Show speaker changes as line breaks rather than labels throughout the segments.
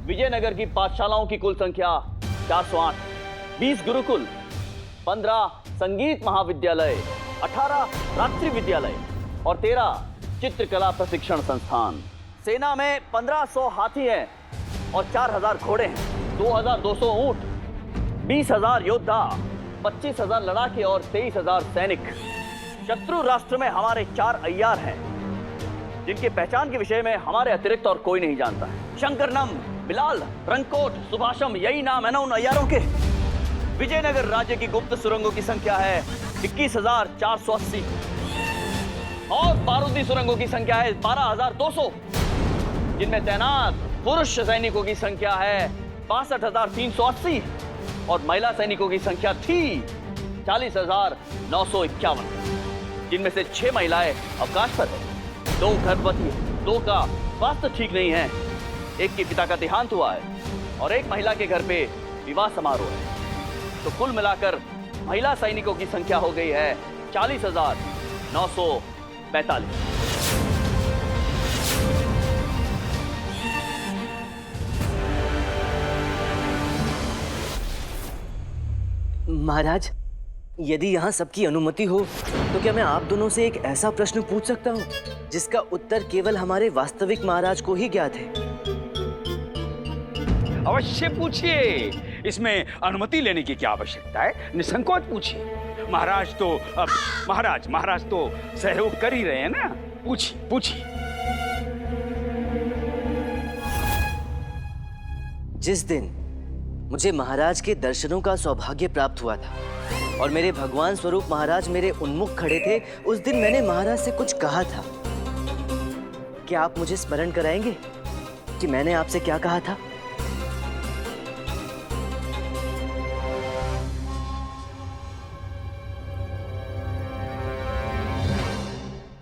विजयनगर की पाठशालाओं की कुल संख्या 408, 20 गुरुकुल, 15 संगीत महाविद्यालय, 18 रात्रि विद्यालय और 13 चित्रकला प्रशिक्षण संस्थान। सेना में 1500 हाथी हैं और 4000 घोड़े हैं, 2200 ऊंट, 20,000 योद्धा, 25,000 लड़ाके और 23,000 सैनिक। शत्रु राष्ट्र में हमारे 4 अय्यार हैं, जिनके पहचान के विषय में हमारे अतिरिक्त और कोई नहीं जानता है। शंकरनम, बिलाल, रंगकोट, सुभाषम, यही नाम है ना उन अय्यारों के। विजयनगर राज्य की गुप्त सुरंगों की संख्या है 21,480 और बारूदी सुरंगों की संख्या है 12,200, जिनमें तैनात पुरुष सैनिकों की संख्या है 62,380 और महिला सैनिकों की संख्या थी 40,951, जिनमें से 6 महिलाएं अवकाश पर है, 2 गर्भवती है, 2 का स्वास्थ्य ठीक नहीं है, एक के पिता का देहांत हुआ है और एक महिला के घर पे विवाह समारोह है। तो कुल मिलाकर महिला सैनिकों की संख्या हो गई है 40,945।
महाराज, यदि यहाँ सबकी अनुमति हो तो क्या मैं आप दोनों से एक ऐसा प्रश्न पूछ सकता हूँ जिसका उत्तर केवल हमारे वास्तविक महाराज को ही ज्ञात है?
अवश्य पूछिए, इसमें अनुमति लेने की क्या आवश्यकता है, निसंकोच पूछिए। महाराज तो सहयोग कर ही रहे हैं ना, पूछिए।
जिस दिन मुझे महाराज के दर्शनों का सौभाग्य प्राप्त हुआ था और मेरे भगवान स्वरूप महाराज मेरे उन्मुख खड़े थे, उस दिन मैंने महाराज से कुछ कहा था। क्या आप मुझे स्मरण कराएंगे कि मैंने आपसे क्या कहा था?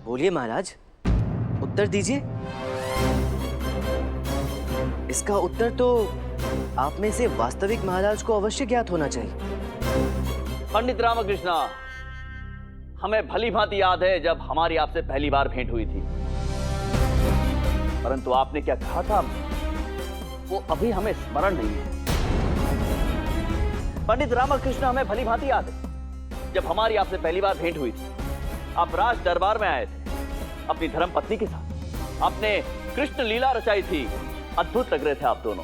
बोलिए महाराज, उत्तर दीजिए। इसका उत्तर तो आप में से वास्तविक महाराज को अवश्य ज्ञात होना चाहिए।
पंडित रामकृष्णा, हमें भली भांति याद है जब हमारी आपसे पहली बार भेंट हुई थी, परंतु आपने क्या कहा था वो अभी हमें स्मरण नहीं है। पंडित रामकृष्ण, हमें भली भांति याद है जब हमारी आपसे पहली बार भेंट हुई थी, आप राज दरबार में आए थे अपनी धर्म पत्नी के साथ। आपने कृष्ण लीला रचाई थी, अद्भुत लग रहे थे आप दोनों।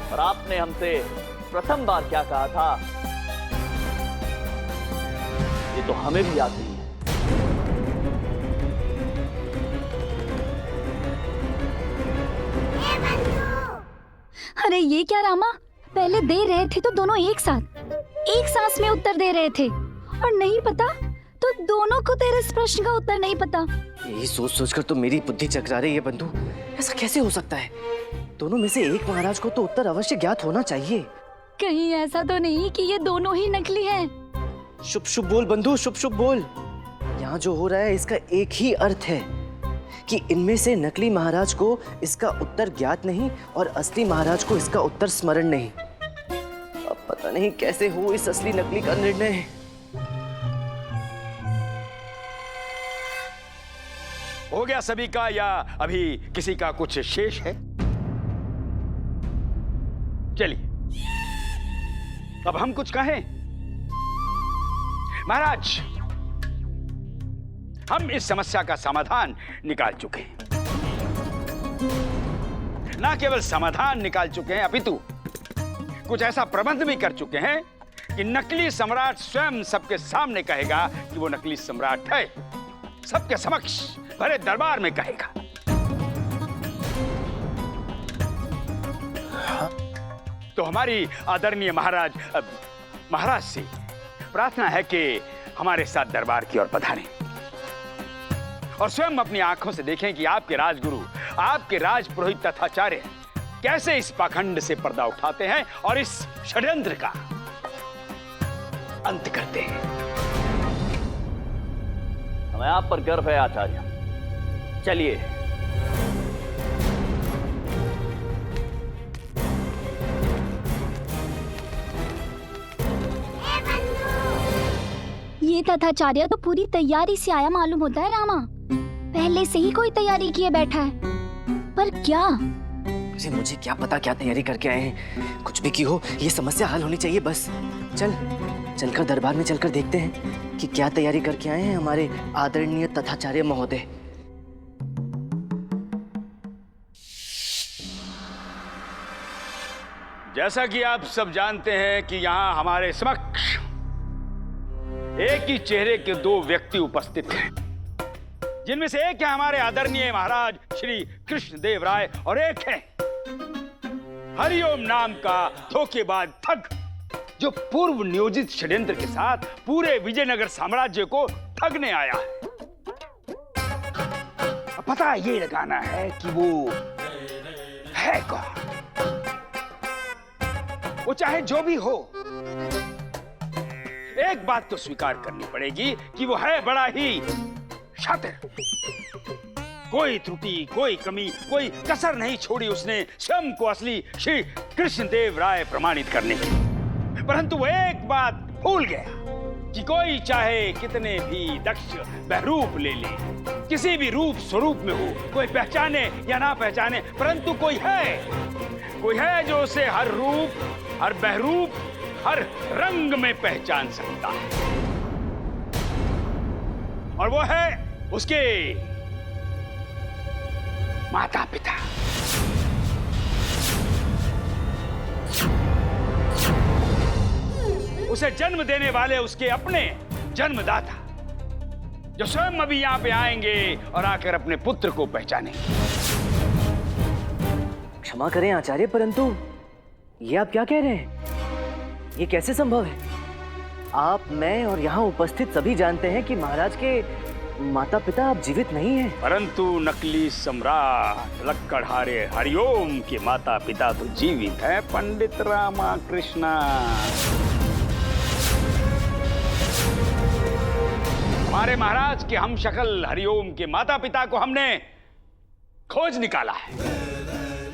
और आपने हमसे प्रथम बार क्या कहा था ये तो हमें भी याद नहीं है।
अरे ये क्या रामा, पहले दे रहे थे तो दोनों एक साथ एक सांस में उत्तर दे रहे थे, और नहीं पता तो दोनों को तेरे इस प्रश्न का उत्तर नहीं पता।
यही सोच सोचकर तो मेरी बुद्धि चकरा रही है बंधु। ऐसा कैसे हो सकता है? दोनों में से एक महाराज को तो उत्तर अवश्य ज्ञात होना चाहिए।
कहीं ऐसा तो नहीं कि ये दोनों ही नकली हैं?
शुभ शुभ बोल बंधु, शुभ शुभ बोल। यहाँ जो हो रहा है इसका एक ही अर्थ है कि इनमें से नकली महाराज को इसका उत्तर ज्ञात नहीं और असली महाराज को इसका उत्तर स्मरण नहीं। अब पता नहीं कैसे हो इस असली नकली का निर्णय।
हो गया सभी का या अभी किसी का कुछ शेष है? चलिए अब हम कुछ कहें। महाराज, हम इस समस्या का समाधान निकाल चुके हैं। ना केवल समाधान निकाल चुके हैं, अपितु कुछ ऐसा प्रबंध भी कर चुके हैं कि नकली सम्राट स्वयं सबके सामने कहेगा कि वो नकली सम्राट है। सबके समक्ष भरे दरबार में कहेगा। तो हमारी आदरणीय महाराज से प्रार्थना है कि हमारे साथ दरबार की ओर पधारें और स्वयं अपनी आंखों से देखें कि आपके राजगुरु, आपके राज पुरोहित तथाचार्य कैसे इस पाखंड से पर्दा उठाते हैं और इस षड्यंत्र का अंत करते हैं।
हमें आप पर गर्व है आचार्य। चलिए
ये तथाचार्य तो पूरी तैयारी से आया मालूम होता है रामा। पहले से ही कोई तैयारी किए बैठा है, पर क्या
अरे मुझे क्या पता क्या तैयारी करके आए हैं। कुछ भी की हो, ये समस्या हल होनी चाहिए बस। चलकर दरबार में चलकर देखते हैं कि क्या तैयारी करके आए हैं हमारे आदरणीय तथाचार्य महोदय।
जैसा कि आप सब जानते हैं कि यहाँ हमारे समक्ष एक ही चेहरे के दो व्यक्ति उपस्थित हैं, जिनमें से एक है हमारे आदरणीय महाराज श्री कृष्णदेव राय और एक है हरिओम नाम का धोखेबाज ठग, जो पूर्व नियोजित षड्यंत्र के साथ पूरे विजयनगर साम्राज्य को ठगने आया है। अब पता ये लगाना है कि वो है कौन। वो चाहे जो भी हो, एक बात तो स्वीकार करनी पड़ेगी कि वो है बड़ा ही शातिर। कोई त्रुटि, कोई कमी, कोई कसर नहीं छोड़ी उसने स्वयं को असली श्री कृष्णदेव राय प्रमाणित करने की। परंतु वो एक बात भूल गया कि कोई चाहे कितने भी दक्ष बहरूप ले ले, किसी भी रूप स्वरूप में हो, कोई पहचाने या ना पहचाने, परंतु कोई है जो उसे हर रूप, हर बहरूप, हर रंग में पहचान सकता है, और वो है उसके माता पिता। उसे जन्म देने वाले उसके अपने जन्मदाता, जो स्वयं अभी यहां पे आएंगे और आकर अपने पुत्र को पहचानेंगे।
क्षमा करें आचार्य, परंतु ये आप क्या कह रहे हैं? ये कैसे संभव है? आप, मैं और यहाँ उपस्थित सभी जानते हैं कि महाराज के माता पिता अब जीवित नहीं हैं।
परंतु नकली सम्राट लक्कड़हारे हरिओम के माता पिता तो जीवित हैं, पंडित रामाकृष्णा। हमारे महाराज के हम शक्ल हरिओम के माता पिता को हमने खोज निकाला है।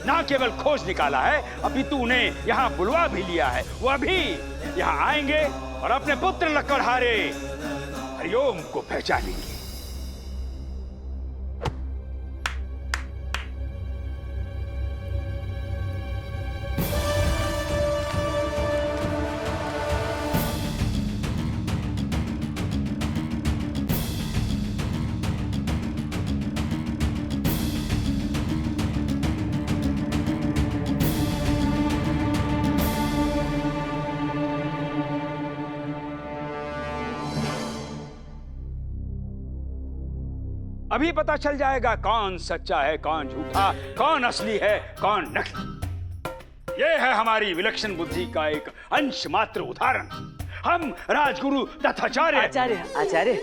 ना केवल खोज निकाला है, अपितु उन्हें यहाँ बुलवा भी लिया है। वो अभी यहाँ आएंगे और अपने पुत्र लक्कड़हारे हरिओम को पहचानेंगे। अभी पता चल जाएगा कौन सच्चा है, कौन झूठा, कौन असली है, कौन नकली। यह है हमारी विलक्षण बुद्धि का एक अंश मात्र उदाहरण। हम राजगुरु तथाचार्य
आचार्य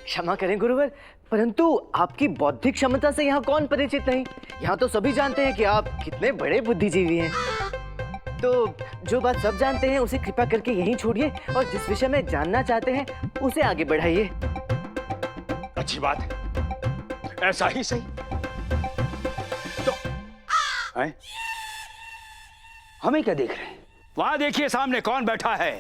क्षमा करें गुरुवर, परंतु आपकी बौद्धिक क्षमता से यहाँ कौन परिचित नहीं? यहाँ तो सभी जानते हैं कि आप कितने बड़े बुद्धिजीवी हैं। तो जो बात सब जानते हैं उसे कृपा करके यहीं छोड़िए और जिस विषय में जानना चाहते हैं उसे आगे बढ़ाइए।
अच्छी बात है, ऐसा ही सही। तो हमें क्या देख रहे हैं? वहां देखिए सामने कौन बैठा है।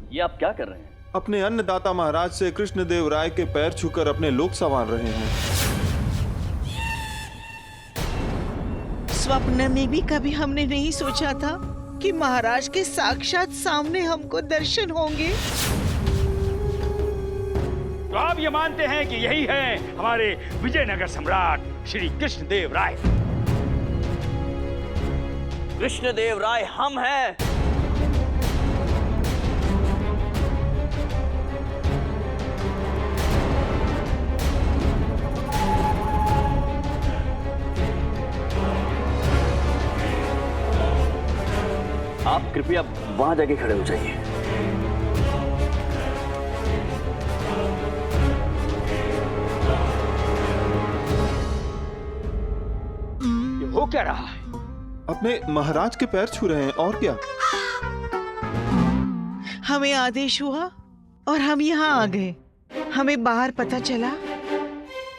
ये आप क्या कर रहे हैं?
अपने अन्नदाता महाराज से कृष्णदेव राय के पैर छूकर अपने लोक संवार रहे हैं।
स्वप्न में भी कभी हमने नहीं सोचा था कि महाराज के साक्षात सामने हमको दर्शन होंगे।
तो आप ये मानते हैं कि यही है हमारे विजयनगर सम्राट श्री कृष्णदेव राय?
कृष्णदेव राय हम हैं। आप कृपया वहां जाके खड़े हो जाइए।
ये हो क्या रहा है?
अपने महाराज के पैर छू रहे हैं, और क्या?
हमें आदेश हुआ और हम यहाँ आ गए। हमें बाहर पता चला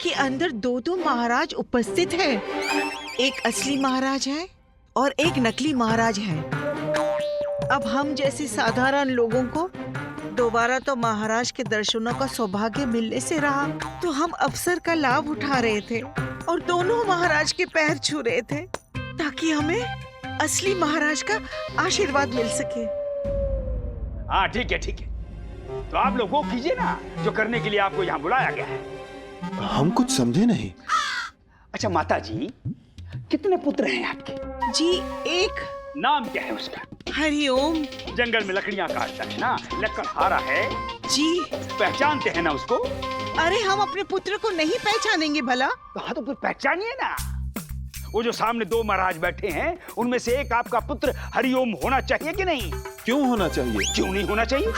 कि अंदर दो महाराज उपस्थित हैं। एक असली महाराज है और एक नकली महाराज है। अब हम जैसे साधारण लोगों को दोबारा तो महाराज के दर्शनों का सौभाग्य मिलने से रहा, तो हम अवसर का लाभ उठा रहे थे और दोनों महाराज के पैर छू रहे थे ताकि हमें असली महाराज का आशीर्वाद मिल सके।
हाँ ठीक है, तो आप लोग वो कीजिए ना जो करने के लिए आपको यहाँ बुलाया गया है।
हम कुछ समझे नहीं।
अच्छा माता जी, कितने पुत्र हैं आपके?
जी एक।
नाम क्या है उसका?
हरिओम।
जंगल में लकड़ियाँ काटता है ना, लकड़हारा है
जी।
पहचानते हैं ना उसको?
अरे हम अपने पुत्र को नहीं पहचानेंगे भला?
हाँ तो फिर पहचानिए ना। वो जो सामने दो महाराज बैठे हैं उनमें से एक आपका पुत्र हरिओम होना चाहिए कि नहीं?
क्यों होना चाहिए?
क्यों नहीं होना चाहिए?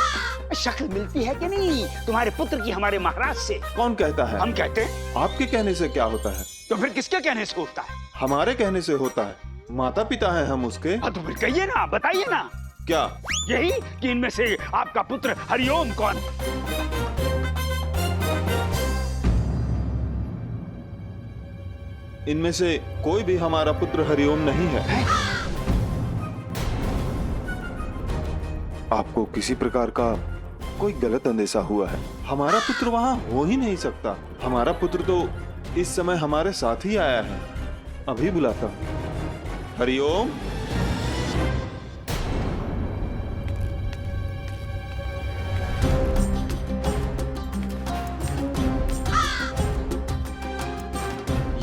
शक्ल मिलती है कि नहीं तुम्हारे पुत्र की हमारे महाराज से?
कौन कहता है?
हम कहते हैं।
आपके कहने से क्या होता है?
तो फिर किसके कहने से होता है?
हमारे कहने से होता है। माता पिता है हम उसके।
हाँ तो फिर कहिए ना, बताइए ना।
क्या?
यही कि इनमें से आपका पुत्र हरिओम कौन?
इनमें से कोई भी हमारा पुत्र हरिओम नहीं है। आपको किसी प्रकार का कोई गलत अंदेशा हुआ है। हमारा पुत्र वहां हो ही नहीं सकता। हमारा पुत्र तो इस समय हमारे साथ ही आया है। अभी बुलाता हूं। हरिओम।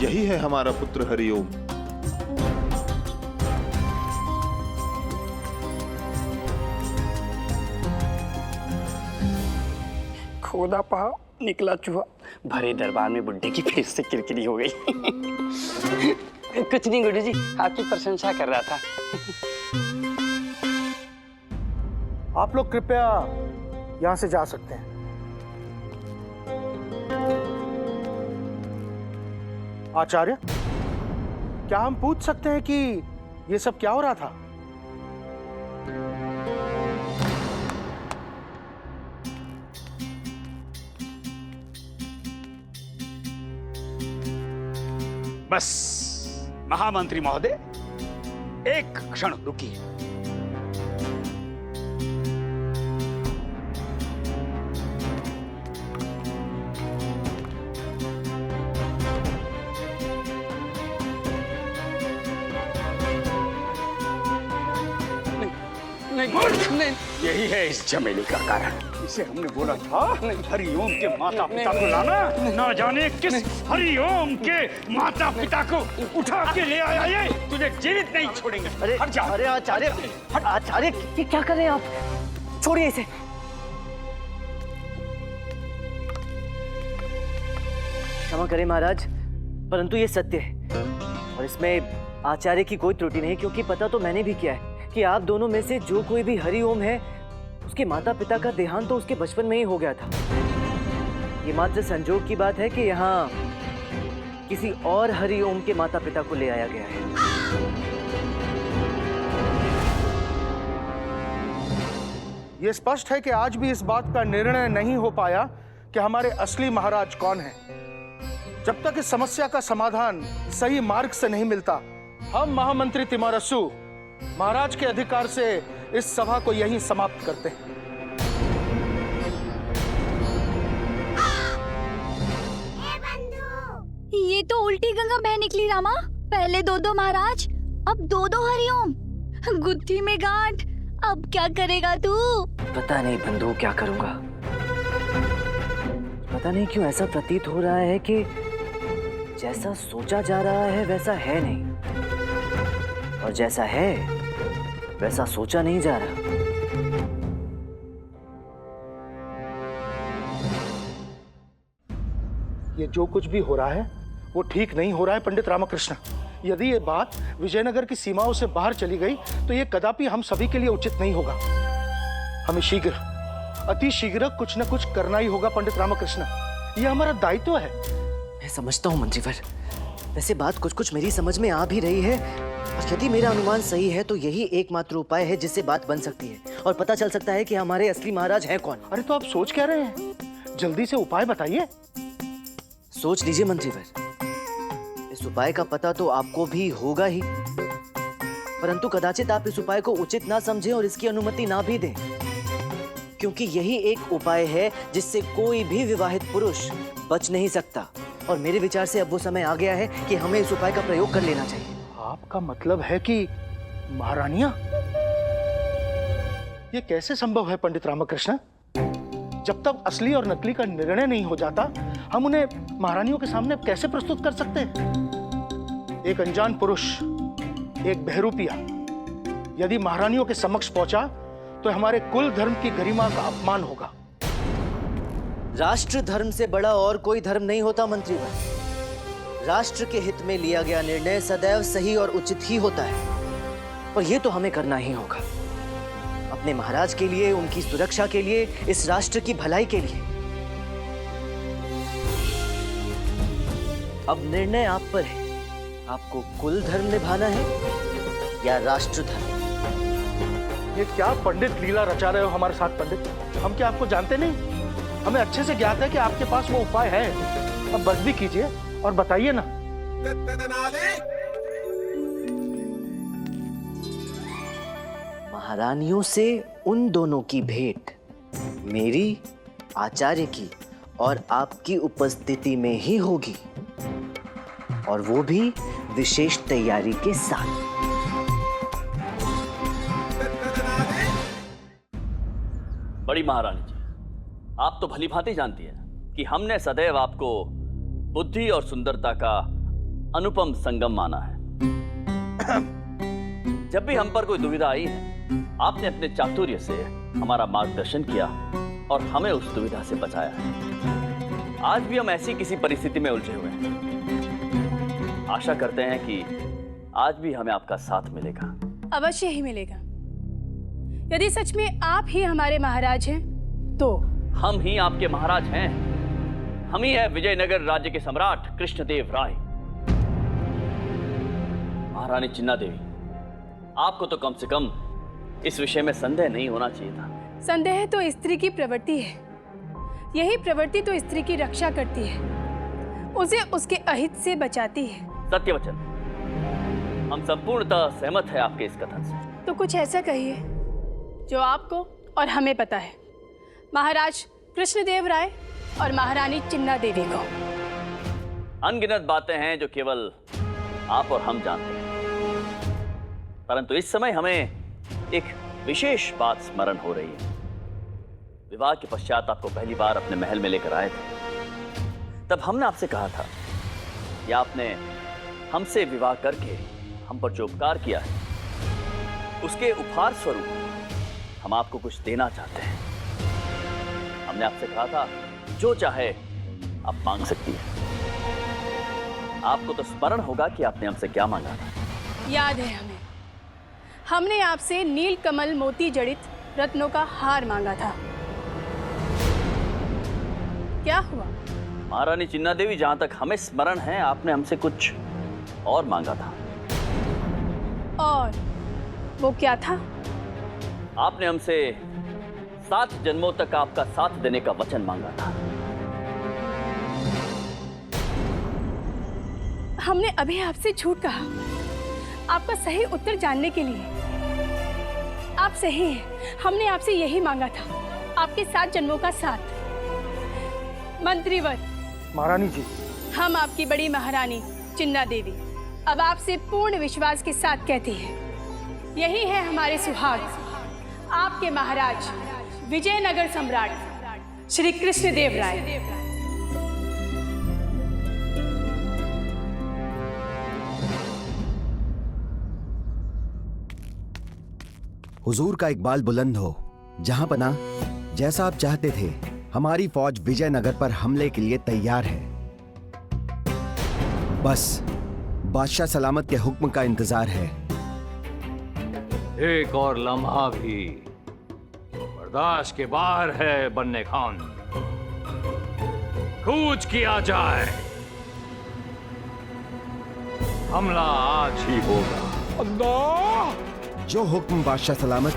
यही है हमारा पुत्र हरिओम।
खोदा पहा निकला चूहा। भरे दरबार में बुड्ढे की फिर से किरकिरी हो गई। कुछ नहीं गुरु जी, आपकी प्रशंसा कर रहा था।
आप लोग कृपया यहां से जा सकते हैं। आचार्य, क्या हम पूछ सकते हैं कि ये सब क्या हो रहा था?
बस महामंत्री महोदय, एक क्षण रुकिए।
नहीं,
यही है इस झमेले का कारण। इसे हमने बोला था हरिओम के माता पिता को लाना, ना जाने किस हरिओम के माता पिता को उठा के ले आया। ये तुझे जीवित नहीं छोड़ेंगे।
अरे
हट जा।
अरे आचार्य, आचार्य ये क्या कर रहे हैं आप? छोड़िए इसे। क्षमा करें महाराज, परंतु ये सत्य है और इसमें आचार्य की कोई त्रुटि नहीं, क्योंकि पता तो मैंने भी किया है कि आप दोनों में से जो कोई भी हरिओम है, उसके माता पिता का देहांत तो उसके बचपन में ही हो गया था। ये मात्र संजोग की बात है कि यहाँ किसी और हरिओम के माता पिता को ले आया गया है।
ये स्पष्ट है कि आज भी इस बात का निर्णय नहीं हो पाया कि हमारे असली महाराज कौन हैं। जब तक इस समस्या का समाधान सही मार्ग से नहीं मिलता, हम महामंत्री तिमोरसु महाराज के अधिकार से इस सभा को यहीं समाप्त करते हैं।
ये तो उल्टी गंगा बह निकली रामा। पहले दो महाराज, अब दो हरिओम। गुत्थी में गांठ। अब क्या करेगा तू?
पता नहीं बंधु, क्या करूंगा। पता नहीं क्यों ऐसा प्रतीत हो रहा है कि जैसा सोचा जा रहा है वैसा है नहीं, और जैसा है वैसा सोचा नहीं जा रहा।
ये जो कुछ भी हो रहा है वो ठीक नहीं हो रहा है पंडित रामकृष्ण। यदि ये बात विजयनगर की सीमाओं से बाहर चली गई तो ये कदापि हम सभी के लिए उचित नहीं होगा। हमें शीघ्र, अति शीघ्र कुछ न कुछ करना ही होगा पंडित रामकृष्ण। ये हमारा दायित्व है।
मैं समझता हूँ मंत्रीवर, वैसे बात कुछ कुछ मेरी समझ में आ भी रही है, और यदि मेरा अनुमान सही है तो यही एकमात्र उपाय है जिससे बात बन सकती है और पता चल सकता है कि हमारे असली महाराज हैं कौन।
अरे तो आप सोच क्या रहे हैं? जल्दी से उपाय बताइए।
सोच लीजिए मंत्रीवर, इस उपाय का पता तो आपको भी होगा ही, परंतु कदाचित आप इस उपाय को उचित ना समझें और इसकी अनुमति ना भी दें, क्योंकि यही एक उपाय है जिससे कोई भी विवाहित पुरुष बच नहीं सकता। और मेरे विचार से अब वो समय आ गया है कि हमें इस उपाय का प्रयोग कर लेना चाहिए।
आपका मतलब है कि महारानियां? ये कैसे संभव है पंडित रामकृष्ण? जब तक असली और नकली का निर्णय नहीं हो जाता, हम उन्हें महारानियों के सामने कैसे प्रस्तुत कर सकते हैं? एक अनजान पुरुष, एक बहरूपिया, यदि महारानियों के समक्ष पहुंचा तो हमारे कुल धर्म की गरिमा का अपमान होगा।
राष्ट्र धर्म से बड़ा और कोई धर्म नहीं होता मंत्रीवर। राष्ट्र के हित में लिया गया निर्णय सदैव सही और उचित ही होता है, और ये तो हमें करना ही होगा, अपने महाराज के लिए, उनकी सुरक्षा के लिए, इस राष्ट्र की भलाई के लिए। अब निर्णय आप पर है, आपको कुल धर्म निभाना है या राष्ट्र धर्म।
ये क्या पंडित लीला रचा रहे हो हमारे साथ पंडित? हम क्या आपको जानते नहीं? हमें अच्छे से ज्ञात है कि आपके पास वो उपाय है। अब बस भी कीजिए और बताइए ना।
महारानियों से उन दोनों की भेंट मेरी, आचार्य की और आपकी उपस्थिति में ही होगी, और वो भी विशेष तैयारी के साथ।
बड़ी महारानी जी, आप तो भली भांति जानती हैं कि हमने सदैव आपको बुद्धि और सुंदरता का अनुपम संगम माना है। जब भी हम पर कोई दुविधा आई है, आपने अपने चातुर्य से हमारा मार्गदर्शन किया और हमें उस दुविधा से बचाया है। आज भी हम ऐसी किसी परिस्थिति में उलझे हुए हैं। आशा करते हैं कि आज भी हमें आपका साथ मिलेगा।
अवश्य ही मिलेगा। यदि सच में आप ही हमारे महाराज हैं, तो
हम ही आपके महाराज हैं। हम ही हैं विजयनगर राज्य के सम्राट कृष्णदेव राय। महारानी चिन्ना देवी, आपको तो कम से कम इस विषय में संदेह नहीं होना चाहिए था।
संदेह तो स्त्री की प्रवृत्ति है। यही प्रवृत्ति तो स्त्री की रक्षा करती है, उसे उसके अहित से बचाती है।
सत्यवचन, हम संपूर्णतः सहमत हैं आपके इस कथन से।
तो कुछ ऐसा कहिए जो आपको और हमें पता है, महाराज कृष्णदेव राय और महारानी चिन्ना देवी को।
अनगिनत बातें हैं जो केवल आप और हम जानते हैं, परंतु इस समय हमें एक विशेष बात स्मरण हो रही है। विवाह के पश्चात आपको पहली बार अपने महल में लेकर आए थे, तब हमने आपसे कहा था कि आपने हमसे विवाह करके हम पर जो उपकार किया है, उसके उपहार स्वरूप हम आपको कुछ देना चाहते हैं। हमने आपसे कहा था जो चाहे आप मांग सकती हैं। आपको तो स्मरण होगा कि आपने हमसे क्या मांगा था।
याद है हमें। हमने आपसे नील कमल मोती जड़ित रत्नों का हार मांगा था। क्या हुआ?
महारानी चिन्ना देवी, जहां तक हमें स्मरण है, आपने हमसे कुछ और मांगा था।
और वो क्या था?
आपने हमसे 7 जन्मों तक आपका साथ देने का वचन मांगा था।
हमने अभी आपसे झूठ कहा, आपका सही उत्तर जानने के लिए। आप सही हैं, हमने आपसे यही मांगा था, आपके 7 जन्मों का साथ। मंत्रीवर,
महारानी जी,
हम आपकी बड़ी महारानी चिन्ना देवी अब आपसे पूर्ण विश्वास के साथ कहती है, यही है हमारे सुहाग, आपके महाराज विजयनगर सम्राट श्री कृष्णदेव राय।
हुजूर का इकबाल बुलंद हो। जहां पना, जैसा आप चाहते थे, हमारी फौज विजयनगर पर हमले के लिए तैयार है। बस बादशाह सलामत के हुक्म का इंतजार है।
एक और लम्हा भी बर्दाश्त के बाहर है बन्ने खान। कूच किया जाए, हमला आज ही होगा।
जो हुक्म बादशाह सलामत।